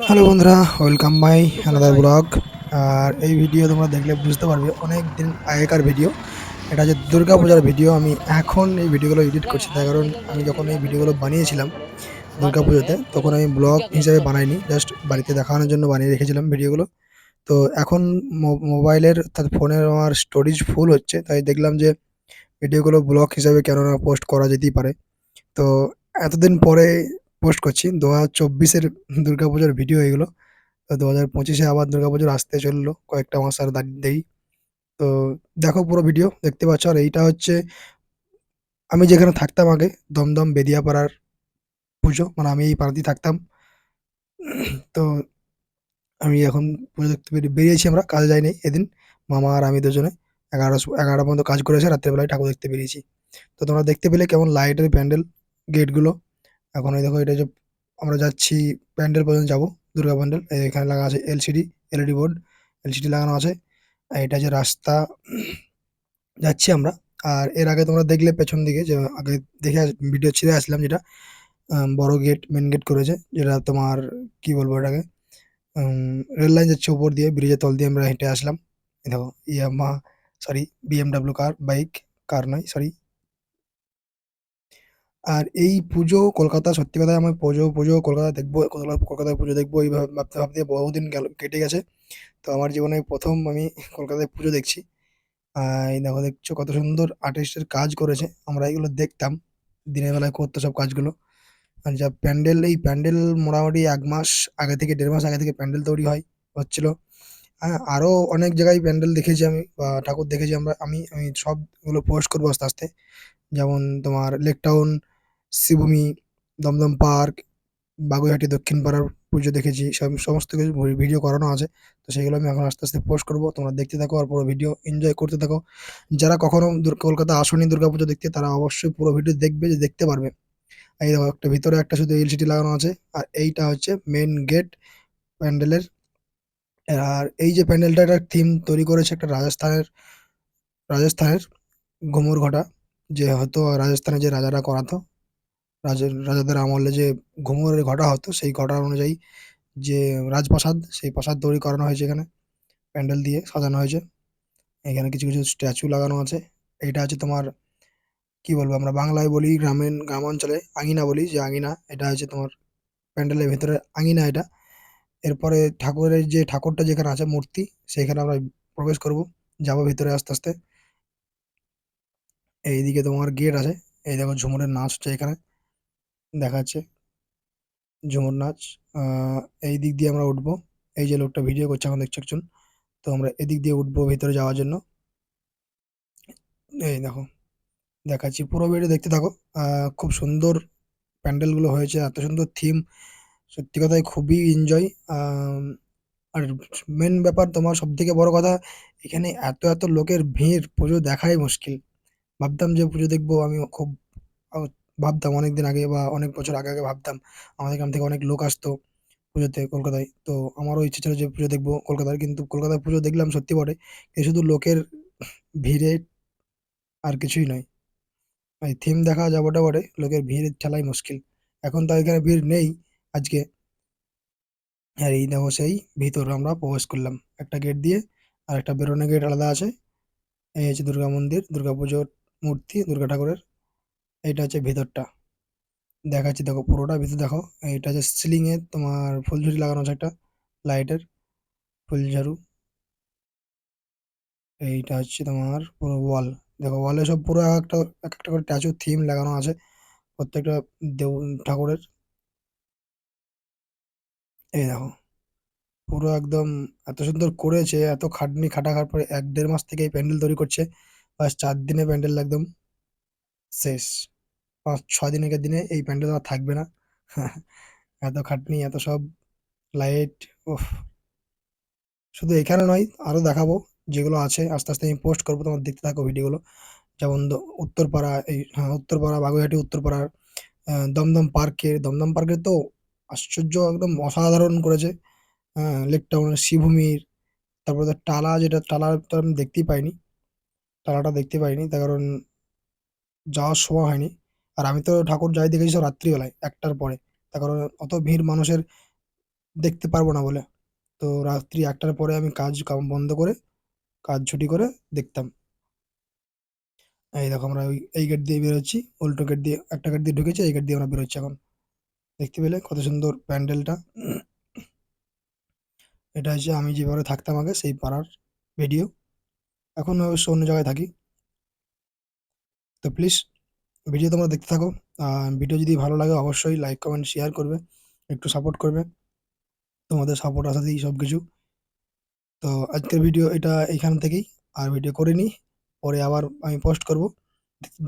Hello বন্ধুরা, welcome my another blog. আর এই video তোমরা দেখলে বুঝতে পারবে অনেক দিন আগেকার ভিডিও। এটা যে দুর্গাপূজার ভিডিও। আমি এখন এই ভিডিওগুলো এডিট করছি, তার কারণ আমি যখন এই ভিডিওগুলো বানিয়েছিলাম দুর্গাপুজোতে, তখন আমি ব্লগ হিসেবে বানাইনি, জাস্ট বাড়িতে দেখানোর জন্য বানিয়ে রেখেছিলাম ভিডিওগুলো। তো এখন মোবাইলের অর্থাৎ ফোনের আমার স্টোরেজ ফুল হচ্ছে, তাই দেখলাম যে ভিডিওগুলো ব্লগ হিসাবে কেননা পোস্ট করা যেতেই পারে। তো এতদিন পরে পোস্ট করছি 2024-এর দুর্গাপুজোর ভিডিও এগুলো। তো 2025-এ আবার দুর্গাপুজোর আসতে চললো, কয়েকটা মাস আর দেরি। তো দেখো, পুরো ভিডিও দেখতে পাচ্ছ। আর এইটা হচ্ছে আমি যেখানে থাকতাম আগে, দমদম বেদিয়াপাড়ার পুজো, মানে আমি এই পাড়াতেই থাকতাম। তো আমি এখন পুজো দেখতে বেরিয়েছি, আমরা কাজে যাইনি এদিন। মামা আর আমি দুজনে 11টা পর্যন্ত কাজ করেছে, রাত্রেবেলায় ঠাকুর দেখতে বেরিয়েছি। তো তোমরা দেখতে পেলে কেমন লাইটের প্যান্ডেল, গেটগুলো। এখন এই দেখো, এটা যে আমরা যাচ্ছি প্যান্ডেল পর্যন্ত যাবো, দুর্গা প্যান্ডেল। এখানে লাগা আছে এলসিডি, এলইডি বোর্ড, এলসিডি লাগানো আছে। আর এটা যে রাস্তা যাচ্ছি আমরা। আর এর আগে তোমরা দেখলে পেছন দিকে যে আগে দেখে ভিডিও ছেড়ে আসলাম, যেটা বড় গেট, মেন গেট করেছে, যেটা তোমার কি বলবো এটাকে, রেল লাইন যাচ্ছে উপর দিয়ে, ব্রিজের তল দিয়ে আমরা হেঁটে আসলাম। এই দেখো, ইয়ামা, সরি, বিএমডাব্লিউ কার, বাইক, কার নয়, সরি। আর এই পুজো কলকাতা, সত্যি কথা আমি পুজো পুজো কলকাতা দেখবো, কলকাতায় পুজো দেখবো এই ভাবতে ভাবতে বহুদিন গেল, কেটে গেছে। তো আমার জীবনে প্রথম আমি কলকাতায় পুজো দেখছি। এই দেখো, দেখছো কত সুন্দর আর্টিস্টের কাজ করেছে। আমরা এগুলো দেখতাম, দিনের বেলায় করতো সব কাজগুলো। আর যা প্যান্ডেল, এই প্যান্ডেল মোটামুটি ১ মাস আগে থেকে, ১.৫ মাস আগে থেকে প্যান্ডেল তৈরি হচ্ছিল। হ্যাঁ, আরো অনেক জায়গায় প্যান্ডেল দেখেছি আমি, বা ঠাকুর দেখেছি আমি সবগুলো পোস্ট করবো আস্তে, আস্তে। যেমন তোমার লেক টাউন, শ্রীভূমি, দমদম পার্ক, বাগুইআটি দক্ষিণ পাড়ার পুজো দেখেছি। সমস্ত কিছু ভিডিও করানো আছে। তো সেগুলো আমি এখন আস্তে, আস্তে পোস্ট করব। তোমরা দেখতে থাকো আর পুরো ভিডিও এনজয় করতে থাকো। যারা কখনো কলকাতা আসোনি দুর্গাপুজো দেখতে, তারা অবশ্যই পুরো ভিডিও দেখবে, যে দেখতে পারবে। এই দেখো, একটা ভিতরে একটা শুধু এলসিডি লাগানো আছে। আর এইটা হচ্ছে মেইন গেট প্যান্ডেলের। আর এই যে প্যান্ডেলটা, একটা থিম তৈরি করেছে একটা রাজস্থানের ঘুমুর ঘটা, যে হয়তো রাজস্থানে যে রাজারা করাতো, রাজাদের আমলে যে ঘুমুরের ঘটা হতো, সেই ঘটা অনুযায়ী যে রাজপ্রাসাদ, সেই প্রাসাদ তৈরি করানো হয়েছে এখানে, প্যান্ডেল দিয়ে সাজানো হয়েছে। এখানে কিছু, কিছু স্ট্যাচু লাগানো আছে। এইটা হচ্ছে তোমার কি বলবো, আমরা বাংলায় বলি, গ্রামাঞ্চলে আঙিনা বলি, যে আঙিনা। এটা হচ্ছে তোমার প্যান্ডেলের ভেতরে আঙিনা এটা। এরপরে ঠাকুরটা যেখানে আছে মূর্তি, সেইখানে আমরা প্রবেশ করব, যাবো ভিতরে আস্তে, আস্তে। এইদিকে তোমার গেট আছে। এই দেখো, ঝুমুরের নাচ হচ্ছে এখানে, দেখাচ্ছে ঝুমুর নাচ। আহ, এই দিক দিয়ে আমরা উঠবো। এই যে লোকটা ভিডিও করছে এখন, দেখছো একজন। তো আমরা এদিক দিয়ে উঠবো ভিতরে যাওয়ার জন্য। এই দেখো, দেখাচ্ছি, পুরো ভিডিও দেখতে থাকো। খুব সুন্দর প্যান্ডেলগুলো হয়েছে, এত সুন্দর থিম, সত্যি কথাই খুবই এনজয়। আর মেন ব্যাপার, তোমার সব থেকে বড় কথা, এখানে এত এত লোকের ভিড়, পুজো দেখাই মুশকিল। ভাবতাম যে পুজো দেখবো, আমি খুব আহ, ভাবতাম অনেকদিন আগে, বা অনেক বছর আগে আগে ভাবতাম আমাদের গ্রাম থেকে অনেক লোক আসতো পুজোতে কলকাতায়। তো আমারও ইচ্ছে ছিল যে পুজো দেখবো কলকাতায়, কিন্তু কলকাতায় পুজো দেখলাম সত্যি বটে, এ শুধু লোকের ভিড়ে, আর কিছুই নয়। এই থিম দেখা যা বটে বটে, লোকের ভিড় ঠেলাই মুশকিল। এখন তো এখানে ভিড় নেই আজকে। আর এই দেখো, সেই ভিতর আমরা প্রবেশ করলাম একটা গেট দিয়ে, আর একটা বেরোনো গেট আলাদা আছে। এই হচ্ছে দুর্গা মন্দির, দুর্গা পুজোর মূর্তি, দুর্গা ঠাকুরের। এইটা হচ্ছে ভিতরটা, দেখাচ্ছি দেখো, পুরোটা ভিতর দেখো। এইটা হচ্ছে সিলিং এ তোমার ফুলঝুরি লাগানো আছে, একটা লাইটের ফুলঝাড়ু। এইটা হচ্ছে তোমার পুরো ওয়াল। দেখো, ওয়ালে সব পুরো এক একটা করে স্ট্যাচু থিম লাগানো আছে প্রত্যেকটা দেব ঠাকুরের। এই দেখো, পুরো একদম এত সুন্দর করেছে, এত খাটাখাট পরে ১-১.৫ মাস থেকে এই প্যান্ডেল তৈরি করছে। বাস ৪ দিনে প্যান্ডেল একদম শেষ। ৫-৬ দিনের দিনে এই প্যান্ডেল আর থাকবে না। এত খাটনি, এত সব লাইট, উফ! শুধু এখানে নয়, আরো দেখাবো যেগুলো আছে, আস্তে, আস্তে আমি পোস্ট করব, তোমরা দেখতে থাকো ভিডিওগুলো। যেমন উত্তরপাড়া, হ্যাঁ, উত্তরপাড়া, বাগুইআটি উত্তরপাড়ার দমদম পার্কের তো আশ্চর্য, একদম অসাধারণ করেছে। হ্যাঁ, লেক টাউনের শ্রীভূমির, তারপরে তো টালা, যেটা টালা তো আমি দেখতেই পাইনি। টালাটা দেখতে পাইনি, তার কারণ যাওয়ার সময় হয়নি। আর আমি তো ঠাকুর যাই দেখেছি সব রাত্রিবেলায়, ১টার পরে। তার কারণ অত ভিড় মানুষের, দেখতে পারবো না বলে। তো রাত্রি ১টার পরে আমি কাজ কাম বন্ধ করে, কাজ ছুটি করে দেখতাম। এই দেখো আমরা এই গেট দিয়ে বেরোচ্ছি, উল্টো গেট দিয়ে, একটা গেট দিয়ে ঢুকেছি, এই গেট দিয়ে আমরা বেরোচ্ছি এখন। দেখতে পেলে কত সুন্দর প্যান্ডেলটা। এটা হচ্ছে আমি যেভাবে থাকতাম আগে সেই পাড়ার ভিডিও। এখন অবশ্য অন্য জায়গায় থাকি। তো প্লিজ ভিডিও তোমরা দেখতে থাকো। ভিডিও যদি ভালো লাগে অবশ্যই লাইক, কমেন্ট, শেয়ার করবে। একটু সাপোর্ট করবে। তোমাদের সাপোর্ট আসাতেই সবকিছু। তো আজকের ভিডিও এটা এইখান থেকেই। আর ভিডিও করিনি। পরে আবার আমি পোস্ট করব।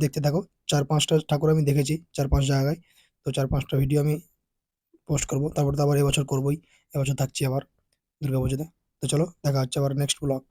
দেখতে থাকো। ৪-৫টা ঠাকুর আমি দেখেছি ৪-৫ জায়গায়। তো ৪-৫টা ভিডিও আমি পোস্ট করব। তারপর তো আবার এবছর করবই। এবছর থাকছি আবার দুর্গাপুজোতে। তো চলো দেখা হচ্ছে আবার নেক্সট ব্লগ।